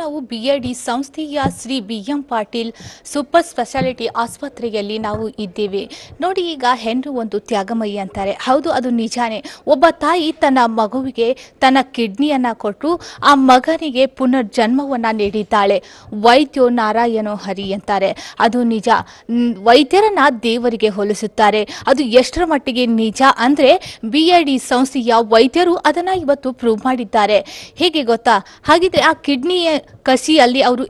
ನಾವು BID ಸಂಸ್ಥೆಯ Shri BM Patil super speciality ಆಸ್ಪತ್ರೆಯಲ್ಲಿ ನಾವು ಇದ್ದೇವೆ ನೋಡಿ. ಈಗ ಹೆಣ್ಣು ಒಂದು ತ್ಯಾಗಮಯಿ ಅಂತಾರೆ, ಹೌದು ಅದು ನಿಜಾನೇ. ಒಬ್ಬ ತಾಯಿ ತನ್ನ ಮಗುವಿಗೆ ತನ್ನ ಕಿಡ್ನಿಯನ್ನ ಕೊಟ್ಟು ಆ ಮಗನಿಗೆ ಪುನರ್ಜನ್ಮವನ್ನ ನೀಡಿದ್ದಾಳೆ. ವೈದ್ಯೋ ನಾರಾಯಣೋ ಹರಿ ಅಂತಾರೆ, ಅದು ನಿಜ. ವೈದ್ಯರನ್ನ ದೇವರಿಗೆ ಹೋಲಿಸುತ್ತಾರೆ. ಅದು ಎಷ್ಟರ ಮಟ್ಟಿಗೆ ನಿಜ ಅಂದ್ರೆ BID ಸಂಸ್ಥೆಯ ವೈದ್ಯರು ಅದನ್ನ ಇವತ್ತು ಪ್ರೂವ್ ಮಾಡಿದ್ದಾರೆ. ಹೇಗೆ ಗೊತ್ತಾ? ಹಾಗಿದ್ರೆ ಆ ಕಿಡ್ನಿ ಕಸಿಯಲ್ಲಿ ಅವರು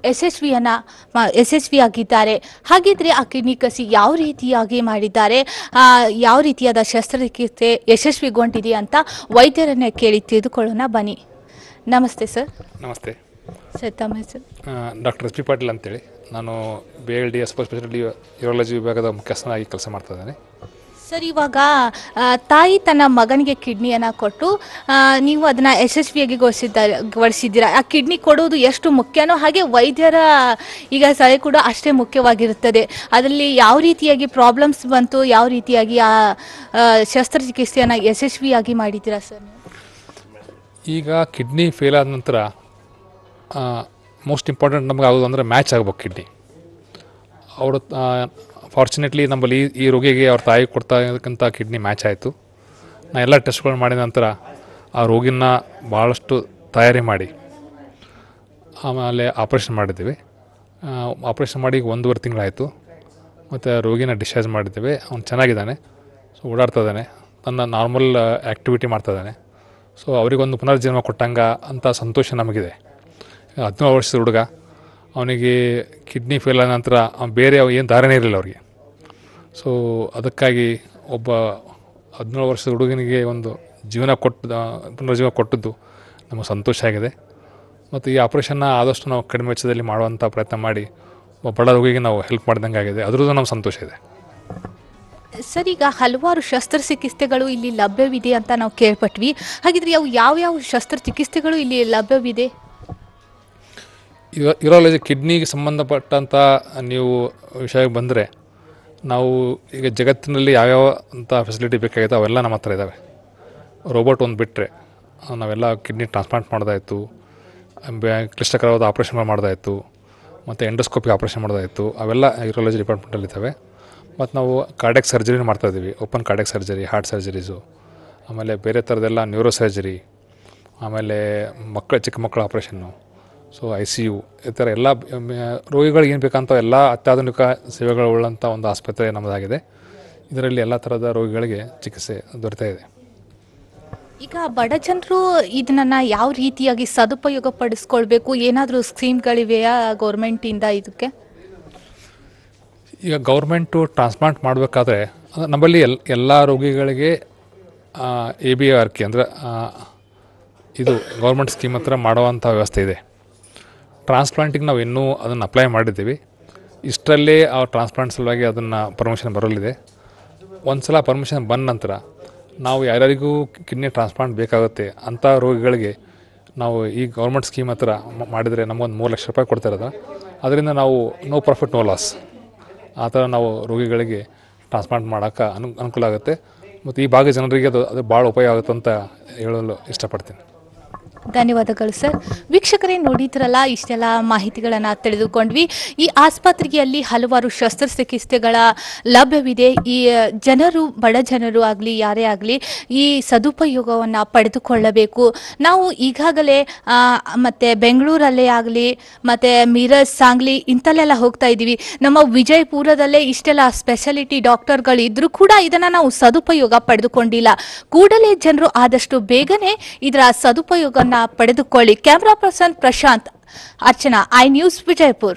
ಯಶಸ್ವಿಯಾಗಿದ್ದಾರೆ. ಹಾಗಿದ್ರೆ ಆ ಕಿಡ್ನಿ ಕಸಿ ಯಾವ ರೀತಿಯಾಗಿ ಮಾಡಿದ್ದಾರೆ, ಯಾವ ರೀತಿಯಾದ ಶಸ್ತ್ರಚಿಕಿತ್ಸೆ ಯಶಸ್ವಿಗೊಂಡಿದೆ ಅಂತ ವೈದ್ಯರನ್ನೇ ಕೇಳಿ ತಿಳಿದುಕೊಳ್ಳೋಣ ಬನ್ನಿ. ನಮಸ್ತೆ ಸರ್. ನಮಸ್ತೆ ಸರ್, ತಮ್ಮ ಹೆಸರು? ಡಾಕ್ಟರ್ SP ಪಾಟೀಲ್ ಅಂತೇಳಿ. ನಾನು BID ಸೂಪರ್ ಸ್ಪೆಷಾಲಿಟಿ ಯೂರಾಲಜಿ ವಿಭಾಗದ ಮುಖ್ಯಸ್ಥನಾಗಿ ಕೆಲಸ ಮಾಡ್ತಾ ಇದ್ದೇನೆ. ಸರ್, ಇವಾಗ ತಾಯಿ ತನ್ನ ಮಗನಿಗೆ ಕಿಡ್ನಿಯನ್ನು ಕೊಟ್ಟು ನೀವು ಅದನ್ನು ಯಶಸ್ವಿಯಾಗಿ ಗೊಳಿಸಿದ್ದೀರಾ. ಆ ಕಿಡ್ನಿ ಕೊಡೋದು ಎಷ್ಟು ಮುಖ್ಯನೋ ಹಾಗೆ ವೈದ್ಯರ ಈಗ ಸಲಹೆ ಕೂಡ ಅಷ್ಟೇ ಮುಖ್ಯವಾಗಿರುತ್ತದೆ. ಅದರಲ್ಲಿ ಯಾವ ರೀತಿಯಾಗಿ ಪ್ರಾಬ್ಲಮ್ಸ್ ಬಂತು, ಯಾವ ರೀತಿಯಾಗಿ ಆ ಶಸ್ತ್ರಚಿಕಿತ್ಸೆಯನ್ನು ಯಶಸ್ವಿಯಾಗಿ ಮಾಡಿದ್ದೀರಾ ಸರ್? ಈಗ ಕಿಡ್ನಿ ಫೇಲ್ ಆದ ನಂತರ ಮೋಸ್ಟ್ ಇಂಪಾರ್ಟೆಂಟ್ ನಮಗೆ ಆಗೋದು ಅಂದರೆ ಮ್ಯಾಚ್ ಆಗ್ಬೇಕು ಕಿಡ್ನಿ. ಅವರು ಫಾರ್ಚುನೇಟ್ಲಿ ನಮ್ಮಲ್ಲಿ ಈ ರೋಗಿಗೆ ಅವ್ರ ತಾಯಿ ಕೊಡ್ತಾ ಇರೋದಕ್ಕಿಂತ ಕಿಡ್ನಿ ಮ್ಯಾಚ್ ಆಯಿತು. ನಾನು ಎಲ್ಲ ಟೆಸ್ಟ್ಗಳು ಮಾಡಿದ ನಂತರ ಆ ರೋಗಿನ ಭಾಳಷ್ಟು ತಯಾರಿ ಮಾಡಿ ಆಮೇಲೆ ಆಪ್ರೇಷನ್ ಮಾಡಿದ್ದೀವಿ. ಆಪ್ರೇಷನ್ ಮಾಡಿ 1.5 ತಿಂಗಳಾಯಿತು. ಮತ್ತು ರೋಗಿನ ಡಿಸ್ಚಾರ್ಜ್ ಮಾಡಿದ್ದೇವೆ. ಅವ್ನು ಚೆನ್ನಾಗಿದ್ದಾನೆ, ಸೊ ಓಡಾಡ್ತಾ ಇದ್ದಾನೆ, ತನ್ನ ನಾರ್ಮಲ್ ಆ್ಯಕ್ಟಿವಿಟಿ ಮಾಡ್ತಾಯಿದ್ದಾನೆ. ಸೊ ಅವರಿಗೊಂದು ಪುನರ್ಜನ್ಮ ಕೊಟ್ಟಂಗೆ ಅಂತ ಸಂತೋಷ ನಮಗಿದೆ. 17 ವರ್ಷದ ಹುಡುಗ, ಅವನಿಗೆ ಕಿಡ್ನಿ ಫೇಲ್ ಆದ ನಂತರ ಬೇರೆ ಏನು ದಾರಿನೇ ಇರಲಿಲ್ಲ ಅವ್ರಿಗೆ. ಸೊ ಅದಕ್ಕಾಗಿ ಒಬ್ಬ 17 ವರ್ಷದ ಹುಡುಗನಿಗೆ ಒಂದು ಪುನರ್ಜೀವನ ಕೊಟ್ಟದ್ದು ನಮಗೆ ಸಂತೋಷ ಆಗಿದೆ. ಮತ್ತು ಈ ಆಪ್ರೇಷನ್ನ ಆದಷ್ಟು ನಾವು ಕಡಿಮೆ ವೆಚ್ಚದಲ್ಲಿ ಮಾಡುವಂಥ ಪ್ರಯತ್ನ ಮಾಡಿ ಒಬ್ಬ ಬಡ ರೋಗಿಗೆ ನಾವು ಹೆಲ್ಪ್ ಮಾಡಿದಂಗೆ ಆಗಿದೆ. ಅದರದ್ದು ನಮ್ಗೆ ಸಂತೋಷ ಇದೆ. ಸರ್, ಈಗ ಹಲವಾರು ಶಸ್ತ್ರಚಿಕಿತ್ಸೆಗಳು ಇಲ್ಲಿ ಲಭ್ಯವಿದೆ ಅಂತ ನಾವು ಕೇಳ್ಪಟ್ವಿ. ಹಾಗಿದ್ರೆ ಅವು ಯಾವ್ಯಾವ ಶಸ್ತ್ರಚಿಕಿತ್ಸೆಗಳು ಇಲ್ಲಿ ಲಭ್ಯವಿದೆ? ಯೂರಾಲಜಿ ಕಿಡ್ನಿಗೆ ಸಂಬಂಧಪಟ್ಟಂಥ ನೀವು ವಿಷಯಕ್ಕೆ ಬಂದರೆ, ನಾವು ಈಗ ಜಗತ್ತಿನಲ್ಲಿ ಯಾವ್ಯಾವ ಅಂಥ ಫೆಸಿಲಿಟಿ ಬೇಕಾಗಿದೆ ಅವೆಲ್ಲ ನಮ್ಮ ಹತ್ರ ಇದ್ದಾವೆ. ರೋಬೋಟ್ ಒಂದು ಬಿಟ್ಟರೆ ನಾವೆಲ್ಲ ಕಿಡ್ನಿ ಟ್ರಾನ್ಸ್ಪ್ಲಾಂಟ್ ಮಾಡೋದಾಯಿತು, ಕ್ಲಿಷ್ಟಕರವಾದ ಆಪ್ರೇಷನ್ಗಳು ಮಾಡೋದಾಯಿತು, ಮತ್ತು ಎಂಡೋಸ್ಕೋಪಿಕ್ ಆಪ್ರೇಷನ್ ಮಾಡೋದಾಯಿತು, ಅವೆಲ್ಲ ಯೂರಾಲಜಿ ಡಿಪಾರ್ಟ್ಮೆಂಟಲ್ಲಿದ್ದಾವೆ. ಮತ್ತು ನಾವು ಕಾರ್ಡಿಯಾಕ್ ಸರ್ಜರಿನೂ ಮಾಡ್ತಾಯಿದ್ದೀವಿ, open cardiac surgery, heart surgeries, ಆಮೇಲೆ ಬೇರೆ ಥರದ್ದೆಲ್ಲ ನ್ಯೂರೋ ಸರ್ಜರಿ, ಆಮೇಲೆ ಚಿಕ್ಕ ಮಕ್ಕಳ ಆಪ್ರೇಷನ್ನು, ಸೊ ICU, ಈ ಥರ ಎಲ್ಲ ರೋಗಿಗಳಿಗೆ ಏನು ಬೇಕಂತ ಎಲ್ಲ ಅತ್ಯಾಧುನಿಕ ಸೇವೆಗಳುಳ್ಳಂಥ ಒಂದು ಆಸ್ಪತ್ರೆ ನಮ್ಮದಾಗಿದೆ. ಇದರಲ್ಲಿ ಎಲ್ಲ ಥರದ ರೋಗಿಗಳಿಗೆ ಚಿಕಿತ್ಸೆ ದೊರೆತಾ ಇದೆ. ಈಗ ಬಡ ಜನರು ಇದನ್ನು ಯಾವ ರೀತಿಯಾಗಿ ಸದುಪಯೋಗ ಪಡಿಸ್ಕೊಳ್ಬೇಕು? ಏನಾದರೂ ಸ್ಕೀಮ್ಗಳಿವೆಯಾ ಗೌರ್ಮೆಂಟಿಂದ ಇದಕ್ಕೆ? ಈಗ ಗೌರ್ಮೆಂಟು ಟ್ರಾನ್ಸ್ಪ್ಲಾಂಟ್ ಮಾಡಬೇಕಾದ್ರೆ ನಮ್ಮಲ್ಲಿ ಎಲ್ಲ ರೋಗಿಗಳಿಗೆ ABRK ಅಂದರೆ ಇದು ಗೌರ್ಮೆಂಟ್ ಸ್ಕೀಮ್ ಹತ್ರ ಮಾಡುವಂಥ ವ್ಯವಸ್ಥೆ ಇದೆ. ಟ್ರಾನ್ಸ್ಪ್ಲಾಂಟಿಗೆ ನಾವು ಇನ್ನೂ ಅದನ್ನು ಅಪ್ಲೈ ಮಾಡಿದ್ದೀವಿ. ಇಷ್ಟರಲ್ಲೇ ಆ ಟ್ರಾನ್ಸ್ಪ್ಲಾಂಟ್ ಸಲುವಾಗಿ ಅದನ್ನು ಪರ್ಮಿಷನ್ ಬರಲಿದೆ. ಒಂದು ಸಲ ಪರ್ಮಿಷನ್ ಬಂದ ನಂತರ ನಾವು ಯಾರ್ಯಾರಿಗೂ ಕಿಡ್ನಿ ಟ್ರಾನ್ಸ್ಪ್ಲಾಂಟ್ ಬೇಕಾಗುತ್ತೆ ಅಂಥ ರೋಗಿಗಳಿಗೆ ನಾವು ಈ ಗೌರ್ಮೆಂಟ್ ಸ್ಕೀಮ್ ಹತ್ರ ಮಾಡಿದರೆ ನಮಗೊಂದು 3 ಲಕ್ಷ ರೂಪಾಯಿ ಕೊಡ್ತಿರೋದು. ಅದರಿಂದ ನಾವು ನೋ ಪ್ರಾಫಿಟ್ ನೋ ಲಾಸ್ ಆ ಥರ ನಾವು ರೋಗಿಗಳಿಗೆ ಟ್ರಾನ್ಸ್ಪ್ಲಾಂಟ್ ಮಾಡೋಕ್ಕೆ ಅನುಕೂಲ ಆಗುತ್ತೆ. ಮತ್ತು ಈ ಭಾಗದ ಜನರಿಗೆ ಅದು ಭಾಳ ಉಪಯೋಗ ಆಗುತ್ತೆ ಅಂತ ಹೇಳಲು ಇಷ್ಟಪಡ್ತೀನಿ. ಧನ್ಯವಾದಗಳು ಸರ್. ವೀಕ್ಷಕರೇ, ನೋಡಿದ್ರಲ್ಲ, ಇಷ್ಟೆಲ್ಲ ಮಾಹಿತಿಗಳನ್ನು ತಿಳಿದುಕೊಂಡ್ವಿ. ಈ ಆಸ್ಪತ್ರೆಯಲ್ಲಿ ಹಲವಾರು ಶಸ್ತ್ರಚಿಕಿತ್ಸೆಗಳ ಲಭ್ಯವಿದೆ. ಈ ಜನರು, ಬಡ ಜನರು ಆಗಲಿ ಯಾರೇ ಆಗಲಿ ಈ ಸದುಪಯೋಗವನ್ನು ಪಡೆದುಕೊಳ್ಳಬೇಕು. ನಾವು ಈಗಾಗಲೇ ಮತ್ತು ಬೆಂಗಳೂರಲ್ಲೇ ಆಗಲಿ ಮತ್ತು ಮೀರಜ್, ಸಾಂಗ್ಲಿ ಇಂಥಲ್ಲೆಲ್ಲ ಹೋಗ್ತಾ ಇದ್ದೀವಿ. ನಮ್ಮ ವಿಜಯಪುರದಲ್ಲೇ ಇಷ್ಟೆಲ್ಲ ಸ್ಪೆಷಾಲಿಟಿ ಡಾಕ್ಟರ್ಗಳಿದ್ರೂ ಕೂಡ ಇದನ್ನು ನಾವು ಸದುಪಯೋಗ ಪಡೆದುಕೊಂಡಿಲ್ಲ. ಕೂಡಲೇ ಜನರು ಆದಷ್ಟು ಬೇಗನೆ ಇದರ ಸದುಪಯೋಗ ಪಡೆದುಕೊಳ್ಳಿ. Camera person Prashant, Archana, iNews Vijayapura.